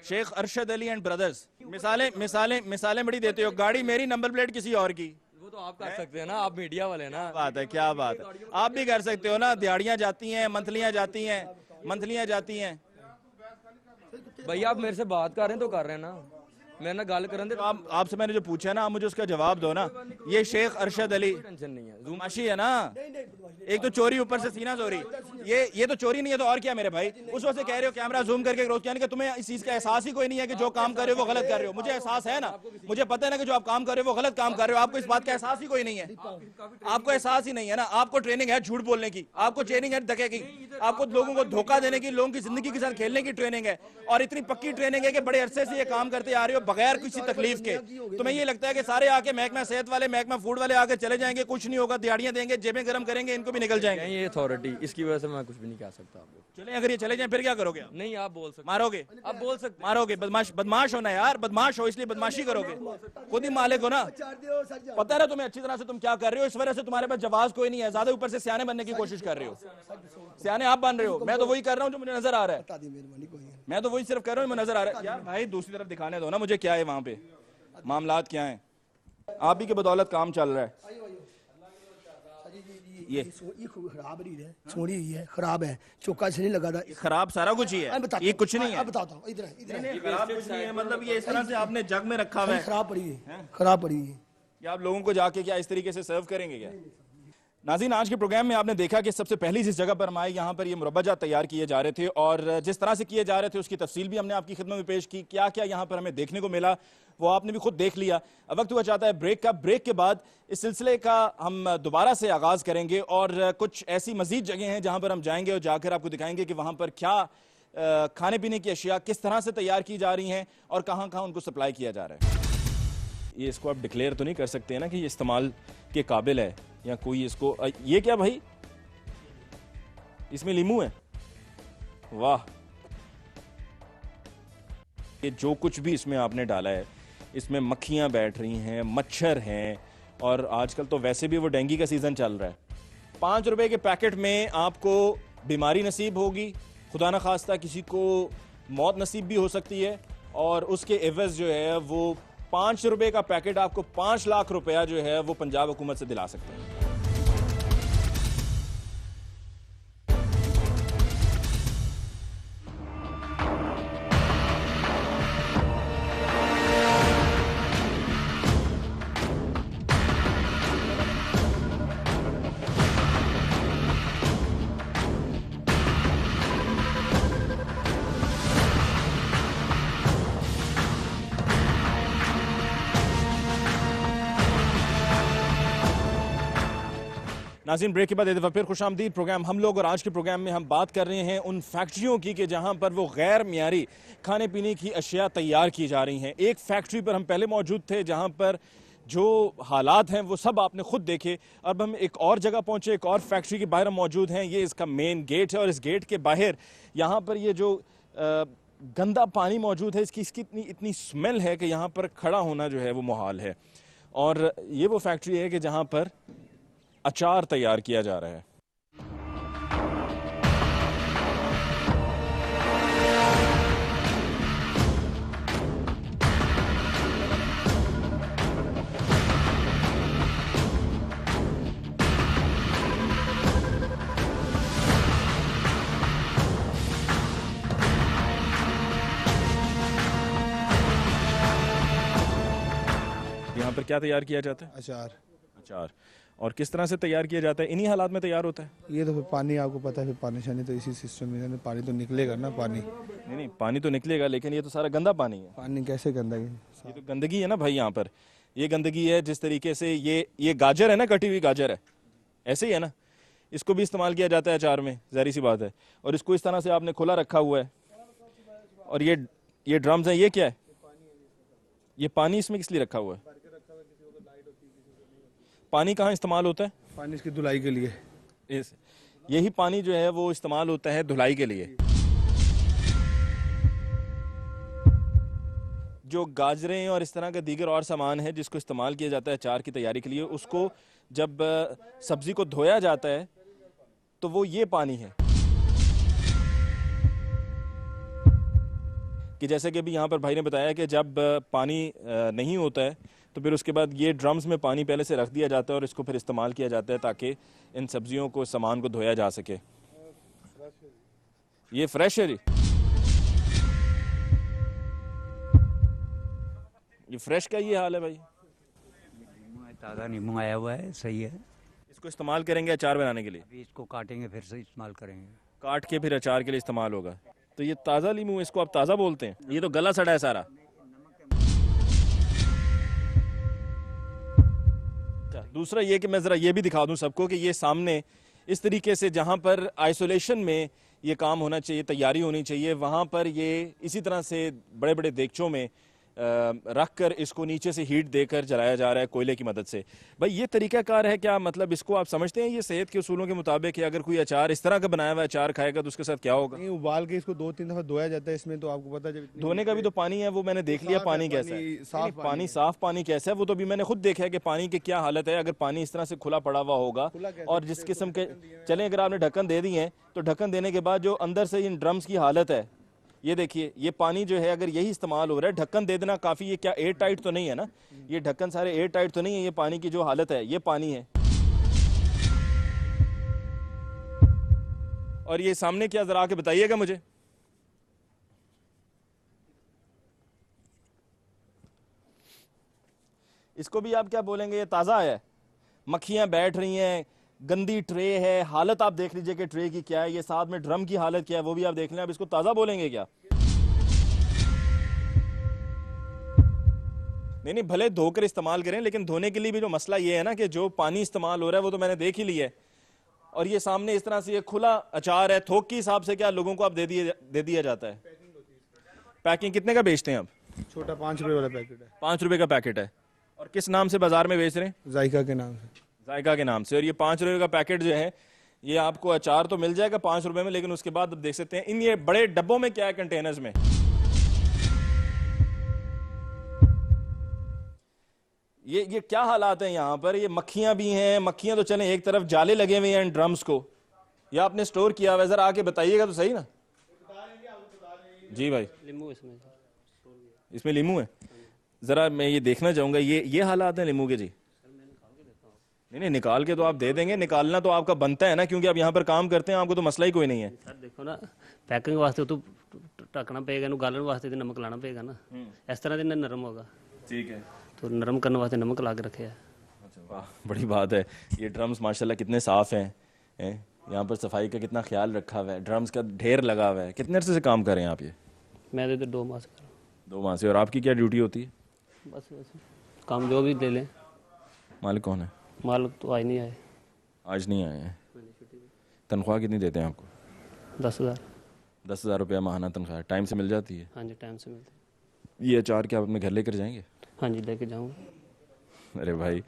शेख अरशद अली एंड ब्रदर्स, मिसालें बड़ी देते हो। गाड़ी मेरी, नंबर प्लेट किसी और की। वो तो आप कर सकते हैं ना, आप मीडिया वाले ना। बात है, क्या बात है, आप भी कर सकते हो ना। दिहाड़ियां जाती हैं, मंथलियां जाती हैं। भाई आप मेरे से बात कर रहे हैं तो कर रहे हैं ना, मैं ना गाल कर तो आपसे मैंने जो पूछा है ना, आप मुझे उसका जवाब दो ना। ये शेख अरशद अली टेंशन नहीं है, जुमाशी है ना, एक तो चोरी, ऊपर से सीना चोरी। ये तो चोरी नहीं है तो और क्या मेरे भाई? उस वक्त से कह रहे हो कैमरा जूम करके रोज, यानी कि तुम्हें इस चीज का एहसास ही कोई नहीं है कि जो काम कर रहे हो वो गलत कर रहे हो। मुझे एहसास है ना, मुझे पता है ना कि जो आप काम कर रहे हो वो गलत काम कर रहे हो। आपको इस बात का एहसास ही कोई नहीं है, आपको एहसास ही नहीं है ना। आपको ट्रेनिंग है झूठ बोलने की, आपको ट्रेनिंग है धके की, आपको लोगों को धोखा देने की, लोगों की जिंदगी के साथ खेलने की ट्रेनिंग है। और इतनी पक्की ट्रेनिंग है कि बड़े अरसे से ये काम करते आ रहे हो, बगैर किसी तकलीफ के। तुम्हें ये लगता है कि सारे आके महकमा सेहत वाले, महकमा फूड वाले आके चले जाएंगे, कुछ नहीं होगा, दिहाड़ियां देंगे, जेबें गर्म करेंगे, इनको भी निकल जाएंगे? ये अथॉरिटी, इसकी वजह से मैं कुछ भी नहीं कह सकता आपको। चले, अगर ये चले जाए फिर क्या करोगे आप? नहीं, आप बोल सकते, मारोगे? आप बोल सकते, मारोगे? बदमाश होना यार, बदमाश हो इसलिए बदमाशी करोगे, खुद ही मालिक हो ना, पता है ना तुम्हें अच्छी तरह से तुम क्या कर रहे हो, इस वजह से तुम्हारे पास जवाब कोई नहीं है, ज्यादा ऊपर से सियाने बनने की कोशिश कर रहे हो। सियाने आप बन रहे हो, मैं तो वही कर रहा हूँ जो मुझे नजर आ रहा है, मैं तो वही सिर्फ कर रहा हूँ, मुझे नजर आ रहा है। यार भाई दूसरी तरफ दिखाने दो ना मुझे, क्या है वहां पे मामलात क्या है? आप ही की बदौलत काम चल रहा है। ये खराब नहीं है, छोड़ी हुई है, खराब है, चौका से नहीं लगा था, खराब सारा कुछ ही है, ये कुछ नहीं है। बताता हूँ, इधर नहीं, खराब कुछ नहीं है, मतलब ये इस तरह से आपने जग में रखा हुआ है, खराब पड़ी है, खराब पड़ी है। कि आप लोगों को जाके क्या इस तरीके से सर्व करेंगे क्या? नाज़रीन, आज के प्रोग्राम में आपने देखा कि सबसे पहली जिस जगह पर हम आए, यहाँ पर ये मुरब्बाजात तैयार किए जा रहे थे और जिस तरह से किए जा रहे थे उसकी तफसील भी हमने आपकी खिदमत में पेश की। क्या क्या यहाँ पर हमें देखने को मिला वो आपने भी खुद देख लिया। अब वक्त हुआ चाहता है ब्रेक का। ब्रेक के बाद इस सिलसिले का हम दोबारा से आगाज़ करेंगे और कुछ ऐसी मजीद जगह हैं जहाँ पर हम जाएंगे और जाकर आपको दिखाएंगे कि वहाँ पर क्या खाने पीने की अशिया किस तरह से तैयार की जा रही हैं और कहाँ कहाँ उनको सप्लाई किया जा रहा है। ये इसको आप डिक्लेयर तो नहीं कर सकते हैं ना कि ये इस्तेमाल के काबिल है या कोई इसको, ये क्या भाई, इसमें लीमू है, वाह। ये जो कुछ भी इसमें आपने डाला है, इसमें मक्खियां बैठ रही हैं, मच्छर हैं और आजकल तो वैसे भी वो डेंगू का सीजन चल रहा है। 5 रुपए के पैकेट में आपको बीमारी नसीब होगी, खुदा न खास्ता किसी को मौत नसीब भी हो सकती है और उसके एवज जो है वो 5 रुपए का पैकेट आपको 5 लाख रुपया जो है वो पंजाब हुकूमत से दिला सकते हैं। नाज़रीन, ब्रेक के बाद एक दफ़ा फिर खुशामदीद प्रोग्राम हम लोग, और आज के प्रोग्राम में हम बात कर रहे हैं उन फैक्ट्रियों की कि जहां पर वो गैर मियारी खाने पीने की अशिया तैयार की जा रही हैं। एक फैक्ट्री पर हम पहले मौजूद थे जहां पर जो हालात हैं वो सब आपने खुद देखे। अब हम एक और जगह पहुंचे, एक और फैक्ट्री के बाहर हम मौजूद हैं। ये इसका मेन गेट है और इस गेट के बाहर यहाँ पर ये जो गंदा पानी मौजूद है, इसकी इतनी स्मेल है कि यहाँ पर खड़ा होना जो है वो मुहाल है। और ये वो फैक्ट्री है कि जहाँ पर अचार तैयार किया जा रहा है। यहाँ पर क्या तैयार किया जाता है? अचार। अचार। और किस तरह से तैयार किया जाता है? इन्हीं हालात में तैयार होता है? ये तो फिर पानी, आपको पता है, फिर पानी शानी तो इसी सिस्टम में, पानी तो निकलेगा ना। पानी नहीं, पानी तो निकलेगा, लेकिन ये तो सारा गंदा पानी है। पानी कैसे गंदगी? ये तो गंदगी है ना भाई। यहाँ पर ये गंदगी है। जिस तरीके से ये गाजर है ना, कटी हुई गाजर है, ऐसे ही है ना, इसको भी इस्तेमाल किया जाता है अचार में, ज़ाहिर सी बात है। और इसको इस तरह से आपने खुला रखा हुआ है और ये ड्रम्स हैं, ये क्या है? ये पानी इसमें किस लिए रखा हुआ है? पानी कहाँ इस्तेमाल होता है? पानी इसकी धुलाई के लिए। यही पानी जो है वो इस्तेमाल होता है धुलाई के लिए। जो गाजरें और इस तरह का दीगर और सामान है जिसको इस्तेमाल किया जाता है अचार की तैयारी के लिए, उसको जब सब्जी को धोया जाता है तो वो ये पानी है कि जैसे कि अभी यहाँ पर भाई ने बताया कि जब पानी नहीं होता है तो फिर उसके बाद ये ड्रम्स में पानी पहले से रख दिया जाता है और इसको फिर इस्तेमाल किया जाता है ताकि इन सब्जियों को, सामान को धोया जा सके। ये फ्रेश है जी, ये फ्रेश का ये हाल है भाई। ताज़ा नींबू आया हुआ है, सही है। इसको इस्तेमाल करेंगे अचार बनाने के लिए? अभी इसको काटेंगे, फिर से इस्तेमाल करेंगे। काट के फिर अचार के लिए इस्तेमाल होगा। तो ये ताज़ा नींबू, इसको आप ताज़ा बोलते हैं? ये तो गला सड़ा है सारा। दूसरा ये कि मैं ज़रा ये भी दिखा दूं सबको कि ये सामने इस तरीके से जहां पर आइसोलेशन में ये काम होना चाहिए, तैयारी होनी चाहिए, वहां पर ये इसी तरह से बड़े बड़े देगचों में रख कर इसको नीचे से हीट देकर जलाया जा रहा है कोयले की मदद से। भाई ये तरीकाकार है क्या, मतलब इसको आप समझते हैं ये सेहत के उसूलों के मुताबिक है? अगर कोई अचार इस तरह का बनाया हुआ अचार खाएगा तो उसके साथ क्या होगा? नहीं, उबाल के इसको 2-3 दफा धोया जाता है इसमें, तो आपको पता है जब धोने का भी तो पानी है, वो मैंने देख लिया पानी कैसा है। साफ पानी साफ पानी कैसा है वो तो अभी मैंने खुद देखा है कि पानी की क्या हालत है। अगर पानी इस तरह से खुला पड़ा हुआ होगा और जिस किस्म के चलें, अगर आपने ढक्कन दे दिए हैं तो ढक्कन देने के बाद जो अंदर से इन ड्रम्स की हालत है, ये देखिए, ये पानी जो है अगर यही इस्तेमाल हो रहा है, ढक्कन दे देना काफ़ी। ये क्या एयर टाइट तो नहीं है ना? ये ढक्कन सारे एयर टाइट तो नहीं है? ये पानी की जो हालत है, ये पानी है। और ये सामने क्या, जरा आके बताइएगा मुझे। इसको भी आप क्या बोलेंगे? ये ताज़ा है, मक्खियां बैठ रही हैं, गंदी ट्रे है, हालत आप देख लीजिए कि ट्रे की क्या है, ये साथ में ड्रम की हालत क्या है वो भी आप देख लें। अब इसको ताज़ा बोलेंगे क्या? नहीं नहीं, भले धोकर इस्तेमाल करें, लेकिन धोने के लिए भी जो मसला ये है ना कि जो पानी इस्तेमाल हो रहा है वो तो मैंने देख ही लिया है। और ये सामने इस तरह से ये खुला अचार है, थोक के हिसाब से क्या लोगों को आप दे दिया जाता है? पैकिंग कितने का बेचते हैं आप? छोटा 5 रुपए वाला पैकेट है। 5 रुपए का पैकेट है। और किस नाम से बाजार में बेच रहे हैं? जायका के नाम से। जायका के नाम से। और ये 5 रुपए का पैकेट जो है, ये आपको अचार तो मिल जाएगा 5 रुपए में, लेकिन उसके बाद आप देख सकते हैं इन ये बड़े डब्बों में क्या है, कंटेनर्स में। ये क्या हालात हैं यहाँ पर? ये मक्खियां भी हैं, मक्खियां तो चलें एक तरफ, जाले लगे हुए हैं इन ड्रम्स को, या आपने स्टोर किया हुआ है? जरा आके बताइएगा तो सही ना। जी भाई, लींबू इसमें लीमू है? जरा मैं ये देखना चाहूंगा, ये हालात हैं लीमू के? जी नहीं, निकाल के तो आप दे देंगे, निकालना तो आपका बनता है ना, क्योंकि आप यहाँ पर काम करते हैं, आपको तो मसला ही कोई नहीं है। सर देखो ना, पैकिंग वास्ते तो ढकना पड़ेगा, इन्हें गालन वास्ते तो नमक लाना पड़ेगा ना, इस तरह से नरम होगा। ठीक है, तो नरम करने वास्ते नमक ला के रखे है। अच्छा, वाह, बड़ी बात है। ये ड्रम्स माशाल्लाह कितने साफ हैं, यहाँ पर सफाई का कितना ख्याल रखा हुआ है, ड्रम्स का ढेर लगा हुआ है। कितने अरसे से काम कर रहे हैं आप? ये मैं तो 2 माह से कर रहा हूँ। 2 माह से। और आपकी क्या ड्यूटी होती है? बस काम जो भी ले लें। मालिक कौन है? मालिक तो आज नहीं आए। आज नहीं आए हैं। तनख्वाह कितनी देते हैं आपको? 10,000। 10,000 रुपया माहाना तनख्वाह टाइम से मिल जाती है? हाँ जी, टाइम से मिलती है। ये अचार क्या आप अपने घर लेकर जाएंगे? हाँ जी, लेके जाऊँगा। अरे भाई,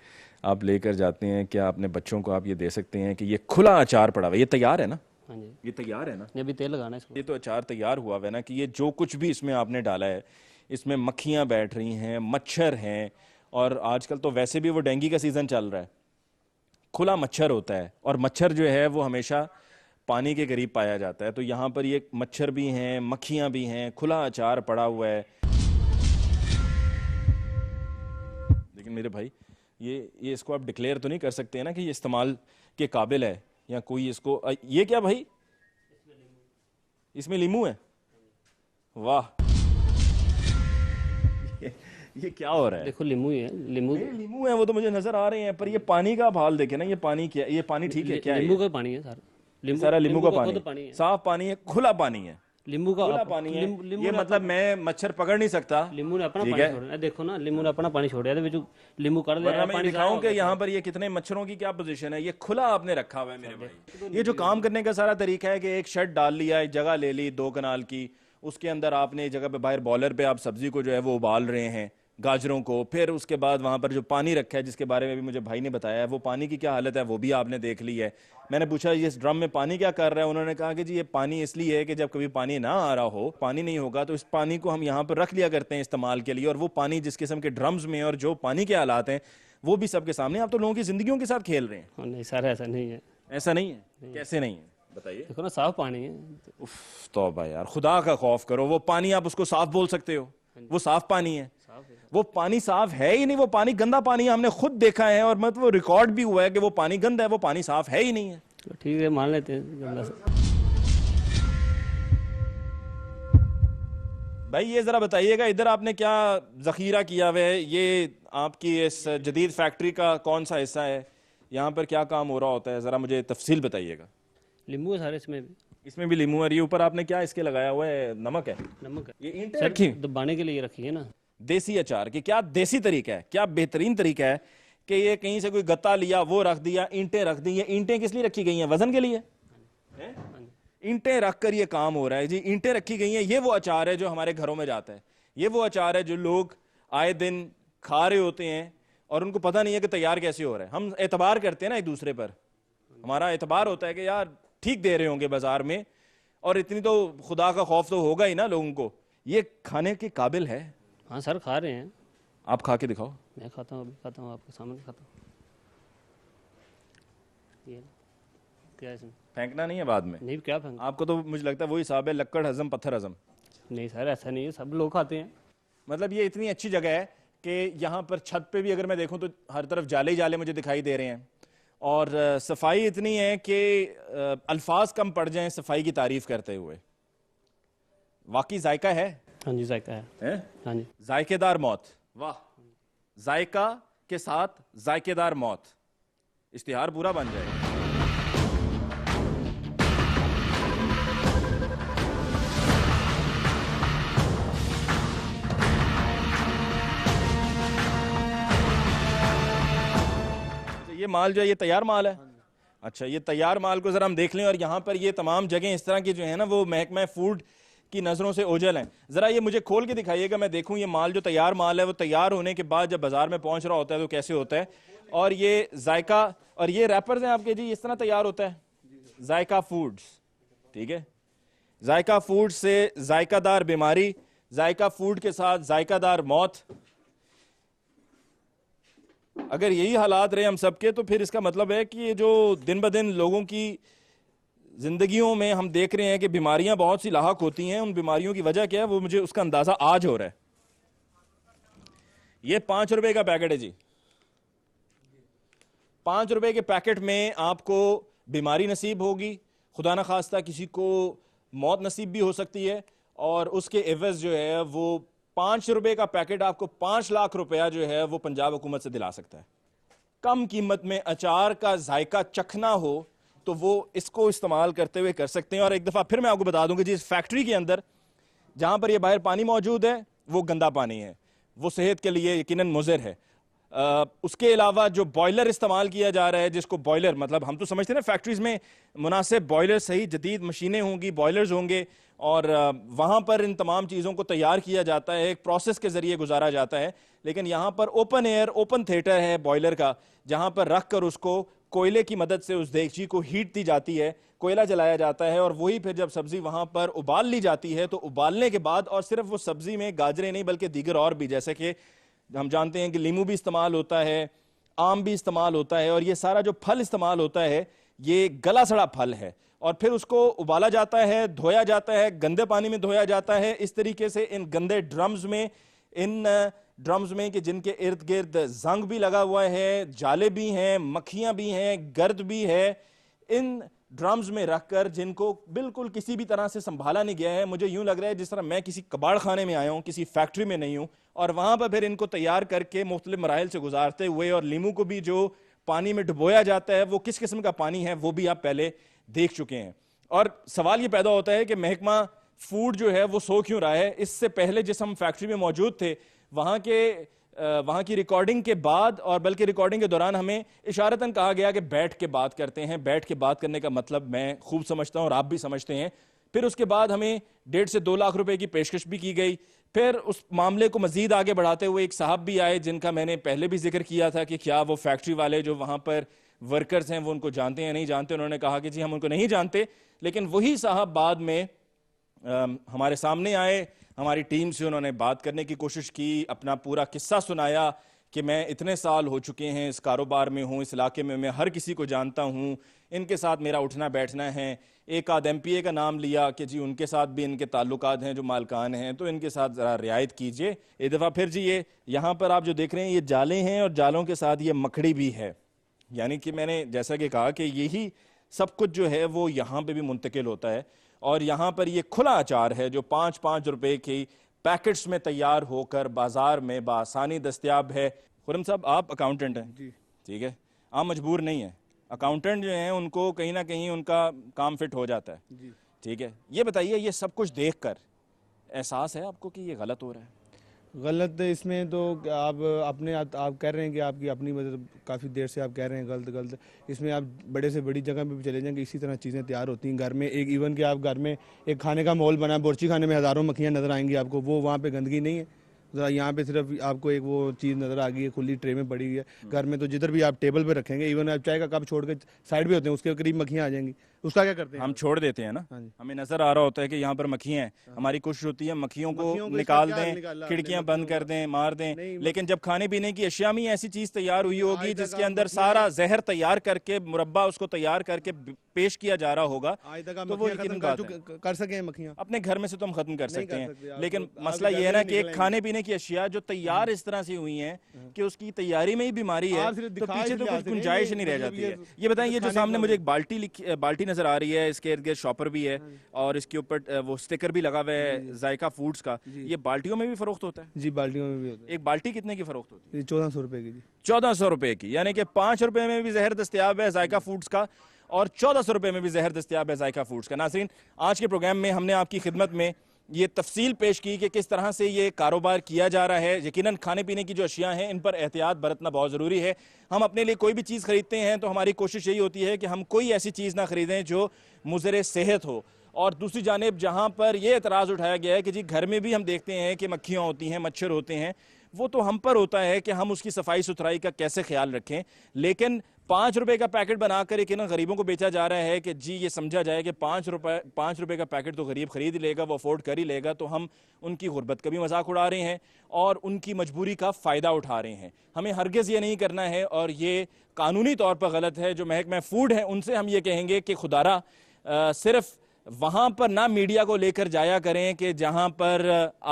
आप लेकर जाते हैं, क्या अपने बच्चों को आप ये दे सकते हैं कि ये खुला अचार पड़ा हुआ है, ये तैयार है ना? हाँ जी, ये तैयार है ना? ये अभी तेल लगाना है इसको। ये तो अचार तैयार हुआ हुआ है ना, कि ये जो कुछ भी इसमें आपने डाला है, इसमें मक्खियाँ बैठ रही हैं, मच्छर हैं, और आजकल तो वैसे भी वो डेंगू का सीज़न चल रहा है, खुला मच्छर होता है, और मच्छर जो है वो हमेशा पानी के करीब पाया जाता है। तो यहाँ पर ये मच्छर भी हैं, मक्खियाँ भी हैं, खुला अचार पड़ा हुआ है। लेकिन मेरे भाई, ये इसको आप डिक्लेयर तो नहीं कर सकते हैं ना कि ये इस्तेमाल के काबिल है, या कोई इसको ये क्या भाई, इसमें लीमू है? वाह, ये क्या हो रहा है? देखो लींबू ही है, लींबू लीमू है वो तो मुझे नजर आ रहे हैं, पर ये पानी का हाल देखे ना, ये पानी क्या, ये पानी ठीक है क्या? लींबू का पानी है सर। सारा लींबू का खुद पानी, साफ पानी है, खुला पानी है, लींबू का खुला पानी है। ये मतलब मैं मच्छर पकड़ नहीं सकता? लींबू ने अपना पानी छोड़ा, देखो ना, लींबू ने अपना पानी छोड़ा है, लींबू कर दिया। मैं दिखाऊं कि यहाँ पर ये कितने मच्छरों की क्या पोजीशन है। ये खुला आपने रखा हुआ है मेरे भाई। ये जो काम करने का सारा तरीका है कि एक शेड डाल लिया, एक जगह ले ली 2 कनाल की, उसके अंदर आपने एक जगह पे बाहर बॉयलर पे आप सब्जी को जो है वो उबाल रहे हैं, गाजरों को, फिर उसके बाद वहाँ पर जो पानी रखा है जिसके बारे में भी मुझे भाई ने बताया है, वो पानी की क्या हालत है वो भी आपने देख ली है। मैंने पूछा ये इस ड्रम में पानी क्या कर रहा है, उन्होंने कहा कि जी ये पानी इसलिए है कि जब कभी पानी ना आ रहा हो, पानी नहीं होगा, तो इस पानी को हम यहाँ पर रख लिया करते हैं इस्तेमाल के लिए, और वो पानी जिस किस्म के ड्रम्स में और जो पानी के हालात हैं वो भी सबके सामने। आप तो लोगों की जिंदगियों के साथ खेल रहे हैं। नहीं सर, ऐसा नहीं है। ऐसा नहीं है? कैसे नहीं है बताइए? देखो ना, साफ पानी है। उफ, तौबा यार, खुदा का खौफ करो। वो पानी आप उसको साफ बोल सकते हो? वो साफ पानी है? वो पानी साफ है ही नहीं, वो पानी गंदा पानी है। हमने खुद देखा है, और मतलब वो रिकॉर्ड भी हुआ है कि वो पानी गंदा है, वो पानी साफ है ही नहीं है। ठीक है, मान लेते हैं गंदा से। भाई ये जरा बताइएगा, इधर आपने क्या जखीरा किया हुआ है? ये आपकी इस जदीद फैक्ट्री का कौन सा हिस्सा है? यहाँ पर क्या काम हो रहा होता है? जरा मुझे तफसील बताइएगा। लींबू है सारे इसमें भी। इसमें भी लीमू है। ये ऊपर आपने क्या इसके लगाया हुआ है? नमक है? नमक है। ये ईंटें रखी दबाने के लिए रखी है ना। देसी अचार की क्या देसी तरीका है, क्या बेहतरीन तरीका है कि ये कहीं से कोई गत्ता लिया, वो रख दिया, ईंटें रख दी हैं। ईंटें किस लिए रखी गई हैं? वजन के लिए? ईंटें रख कर ये काम हो रहा है जी। ईंटें रखी गई हैं, ये वो अचार है जो हमारे घरों में जाता है। ये वो अचार है जो लोग आए दिन खा रहे होते हैं और उनको पता नहीं है कि तैयार कैसे हो रहा है। हम एतबार करते हैं ना एक दूसरे पर, हमारा एतबार होता है कि यार ठीक दे रहे होंगे बाजार में, और इतनी तो खुदा का खौफ तो होगा ही ना लोगों को। ये खाने के काबिल है? हाँ सर, खा रहे हैं। आप खा के दिखाओ। मैं खाता हूँ, अभी खाता हूँ, आपके सामने खाता हूँ। ये क्या है इसमें? फेंकना नहीं है बाद में। नहीं, क्या फेंक? आपको तो मुझे लगता है वही हिसाब है, लक्कड़ हजम पत्थर हजम। नहीं सर, ऐसा नहीं है, सब लोग खाते हैं। मतलब ये इतनी अच्छी जगह है कि यहाँ पर छत पे भी अगर मैं देखूं तो हर तरफ जाले ही जाले मुझे दिखाई दे रहे हैं, और सफाई इतनी है कि अल्फाज कम पड़ जाएं सफाई की तारीफ करते हुए। वाकई जायका है। हाँ जी, जायका है। हाँ जी। जायकेदार मौत, वाह, जायका के साथ जायकेदार मौत, इश्तिहार पूरा बन जाएगा। ये माल जो है ये तैयार माल है। अच्छा, ये तैयार माल को जरा हम देख लें, और यहाँ पर ये तमाम जगह इस तरह की जो है ना वो महकमा फूड की नज़रों से ओझल हैं। ज़रा ये मुझे खोल के दिखाइएगा, मैं देखूँ ये माल जो तैयार माल है वो तैयार होने के बाद जब बाजार में पहुँच रहा होता है तो कैसे होता है। और ये जायका, और ये रैपर्स हैं आपके जी, इस तरह तैयार होता है जायका फूड्स, ठीक है। जायका फूड से जायकादार बीमारी, जायका फूड के साथ जायकादार मौत। अगर यही हालात रहे हम सबके तो फिर इसका मतलब है कि ये जो दिन ब दिन लोगों की जिंदगियों में हम देख रहे हैं कि बीमारियां बहुत सी लाहक होती हैं, उन बीमारियों की वजह क्या है वो मुझे उसका अंदाजा आज हो रहा है। ये 5 रुपए का पैकेट है जी। 5 रुपए के पैकेट में आपको बीमारी नसीब होगी, खुदा न खास्ता किसी को मौत नसीब भी हो सकती है, और उसके एवज जो है वो 5 रुपए का पैकेट आपको 5 लाख रुपया जो है वो पंजाब हुकूमत से दिला सकता है। कम कीमत में अचार का जायका चखना हो तो वो इसको इस्तेमाल करते हुए कर सकते हैं। और एक दफ़ा फिर मैं आपको बता दूं कि जिस फैक्ट्री के अंदर जहां पर ये बाहर पानी मौजूद है वो गंदा पानी है, वो सेहत के लिए यकीनन मुज़र है। उसके अलावा जो बॉयलर इस्तेमाल किया जा रहा है, जिसको बॉयलर मतलब हम तो समझते हैं ना फैक्ट्रीज में मुनासिब बॉयलर, सही जदीद मशीनें होंगी, बॉयलर्स होंगे, और वहाँ पर इन तमाम चीज़ों को तैयार किया जाता है, एक प्रोसेस के ज़रिए गुजारा जाता है। लेकिन यहाँ पर ओपन एयर, ओपन थिएटर है बॉयलर का, जहाँ पर रख कर उसको कोयले की मदद से उस देगची को हीट दी जाती है, कोयला जलाया जाता है, और वही फिर जब सब्ज़ी वहाँ पर उबाल ली जाती है तो उबालने के बाद, और सिर्फ वो सब्ज़ी में गाजरें नहीं बल्कि दीगर और भी, जैसे कि हम जानते हैं कि लीमू भी इस्तेमाल होता है, आम भी इस्तेमाल होता है, और ये सारा जो फल इस्तेमाल होता है ये गला सड़ा फल है, और फिर उसको उबाला जाता है, धोया जाता है, गंदे पानी में धोया जाता है। इस तरीके से इन गंदे ड्रम्स में, इन ड्रम्स में कि जिनके इर्द गिर्द जंग भी लगा हुआ है, जाले भी हैं, मक्खियां भी हैं, गर्द भी है, इन ड्रम्स में रखकर जिनको बिल्कुल किसी भी तरह से संभाला नहीं गया है। मुझे यूं लग रहा है जिस तरह मैं किसी कबाड़ खाने में आया हूं, किसी फैक्ट्री में नहीं हूं, और वहां पर फिर इनको तैयार करके मुख्तलिफ मराहिल से गुजारते हुए, और लीमू को भी जो पानी में डुबोया जाता है वो किस किस्म का पानी है वो भी आप पहले देख चुके हैं। और सवाल ये पैदा होता है कि महकमा फूड जो है वो सो क्यों रहा है। इससे पहले जिस हम फैक्ट्री में मौजूद थे वहाँ की रिकॉर्डिंग के बाद, और बल्कि रिकॉर्डिंग के दौरान हमें इशारतन कहा गया कि बैठ के बात करते हैं। बैठ के बात करने का मतलब मैं खूब समझता हूँ और आप भी समझते हैं। फिर उसके बाद हमें 1.5 से 2 लाख रुपए की पेशकश भी की गई। फिर उस मामले को मजीद आगे बढ़ाते हुए एक साहब भी आए जिनका मैंने पहले भी जिक्र किया था कि क्या वो फैक्ट्री वाले जो वहाँ पर वर्कर्स हैं वो उनको जानते हैं या नहीं जानते। उन्होंने कहा कि जी हम उनको नहीं जानते। लेकिन वही साहब बाद में हमारे सामने आए, हमारी टीम से उन्होंने बात करने की कोशिश की, अपना पूरा किस्सा सुनाया कि मैं इतने साल हो चुके हैं इस कारोबार में हूँ, इस इलाके में मैं हर किसी को जानता हूँ, इनके साथ मेरा उठना बैठना है। एक आध MPA का नाम लिया कि जी उनके साथ भी इनके ताल्लुकात हैं जो मालकान हैं, तो इनके साथ ज़रा रियायत कीजिए। एक दफ़ा फिर जी ये यहाँ पर आप जो देख रहे हैं ये जाले हैं, और जालों के साथ ये मकड़ी भी है। यानी कि मैंने जैसा कि कहा कि यही सब कुछ जो है वो यहाँ पे भी मुंतकिल होता है। और यहाँ पर ये खुला अचार है जो 5-5 रुपए की पैकेट्स में तैयार होकर बाजार में बासानी दस्तयाब है। खुरम साहब आप अकाउंटेंट हैं जी, ठीक है, आप मजबूर नहीं है। अकाउंटेंट जो हैं उनको कहीं ना कहीं उनका काम फिट हो जाता है जी, ठीक है। ये बताइए ये सब कुछ देखकर एहसास है आपको कि ये गलत हो रहा है? गलत इसमें तो आप अपने आप कह रहे हैं कि आपकी अपनी मतलब काफ़ी देर से आप कह रहे हैं गलत गलत। इसमें आप बड़े से बड़ी जगह पे भी चले जाएंगे, इसी तरह चीज़ें तैयार होती हैं घर में। एक इवन कि आप घर में एक खाने का माहौल बना, बोर्ची खाने में हज़ारों मक्खियाँ नज़र आएंगी आपको, वो वहाँ पे गंदगी नहीं है। ज़रा यहाँ पे सिर्फ आपको एक वो चीज़ नज़र आ गई है, खुली ट्रे में पड़ी हुई है। घर में तो जिधर भी आप टेबल पे रखेंगे, इवन आप चाय का कप छोड़ के साइड पे होते हैं, उसके करीब मक्खियाँ आ जाएंगी, उसका क्या करते हैं? हम छोड़ देते हैं ना, हाँ जी। हमें नजर आ रहा होता है कि यहाँ पर मक्खियां हैं, हमारी कोशिश होती है मक्खियों को मक्खियों को निकाल इसका क्या दें, निकाला खिड़कियां आपने बंद कर दें, मार दें। नहीं, लेकिन जब खाने पीने की अशिया में ही ऐसी चीज तैयार हुई होगी आज तक जिसके आप अंदर मक्खियां- सारा जहर तैयार करके, मुरब्बा उसको तैयार करके पेश किया जा रहा होगा, आज तक आप तो वो मक्खियाँ यकीनन खत्म बात है। कर सके हैं मक्खियाँ? अपने घर में से तो हम खत्म कर नहीं सकते कर सकते, हैं, आप लेकिन तो- मसला आप ये है ना घर में कि एक निकलेंगे। खाने पीने की अशिया जो तैयार इस तरह से हुई हैं कि उसकी तैयारी में ही बीमारी है, आप सिर्फ तो दिखाए पीछे तो इसलिए कुछ आते नहीं, गुंजाइश ही ये नहीं रह मतलब जाती ये है। ये बताएं, ये जो खाने सामने का मुझे एक बाल्टी नजर आ रही है, इसके इर्द गिर्द शॉपर भी है और इसके ऊपर वो स्टिकर भी लगा हुआ है जायका फूड्स का। ये बाल्टियों में भी फरोख्त होता है? जी, बाल्टियों में भी होता एक बाल्टी कितने की फरोख्त होती है? है। 1400 रुपए की जी। 1400 रुपए की, यानी कि 5 रुपए में भी जहर दस्तयाब है जायका फूड्स का और 1400 रुपए में भी जहर दस्तयाब है जायका फूड्स का। नाज़रीन, आज के प्रोग्राम में हमने आपकी खिदमत में ये तफसील पेश की कि किस तरह से ये कारोबार किया जा रहा है। यकीनन खाने पीने की जो अशिया हैं इन पर एहतियात बरतना बहुत ज़रूरी है। हम अपने लिए कोई भी चीज़ खरीदते हैं तो हमारी कोशिश यही होती है कि हम कोई ऐसी चीज़ ना खरीदें जो मुज़र सेहत हो। और दूसरी जानिब जहाँ पर यह एतराज़ उठाया गया है कि जी घर में भी हम देखते हैं कि मक्खियाँ होती हैं, मच्छर होते हैं, वो तो हम पर होता है कि हम उसकी सफाई सुथराई का कैसे ख्याल रखें। लेकिन 5 रुपए का पैकेट बनाकर एक इन गरीबों को बेचा जा रहा है कि जी ये समझा जाए कि 5 रुपए का पैकेट तो गरीब खरीद ही लेगा, वो अफोर्ड कर ही लेगा, तो हम उनकी गुर्बत का भी मजाक उड़ा रहे हैं और उनकी मजबूरी का फ़ायदा उठा रहे हैं। हमें हरगिज़ ये नहीं करना है और ये कानूनी तौर पर गलत है। जो महकमा फूड है उनसे हम ये कहेंगे कि खुदारा सिर्फ वहां पर ना मीडिया को लेकर जाया करें कि जहां पर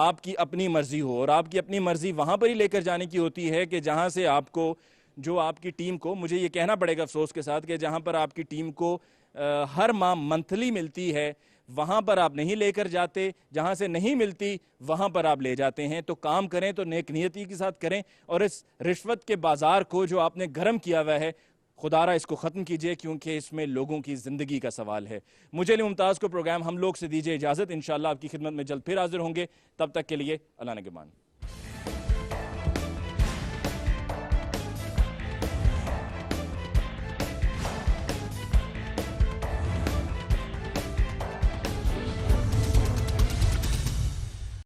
आपकी अपनी मर्जी हो, और आपकी अपनी मर्जी वहां पर ही लेकर जाने की होती है कि जहां से आपको, जो आपकी टीम को, मुझे ये कहना पड़ेगा अफसोस के साथ कि जहां पर आपकी टीम को हर माह मंथली मिलती है वहां पर आप नहीं लेकर जाते, जहां से नहीं मिलती वहां पर आप ले जाते हैं। तो काम करें तो नेक नियति के साथ करें और इस रिश्वत के बाजार को जो आपने गर्म किया हुआ है, खुदारा इसको ख़त्म कीजिए, क्योंकि इसमें लोगों की ज़िंदगी का सवाल है। मुझे अली मुमताज़ को प्रोग्राम हम लोग से दीजिए इजाज़त। इंशाअल्लाह आपकी खिदमत में जल्द फिर हाजिर होंगे। तब तक के लिए अल्लाह निगहबान।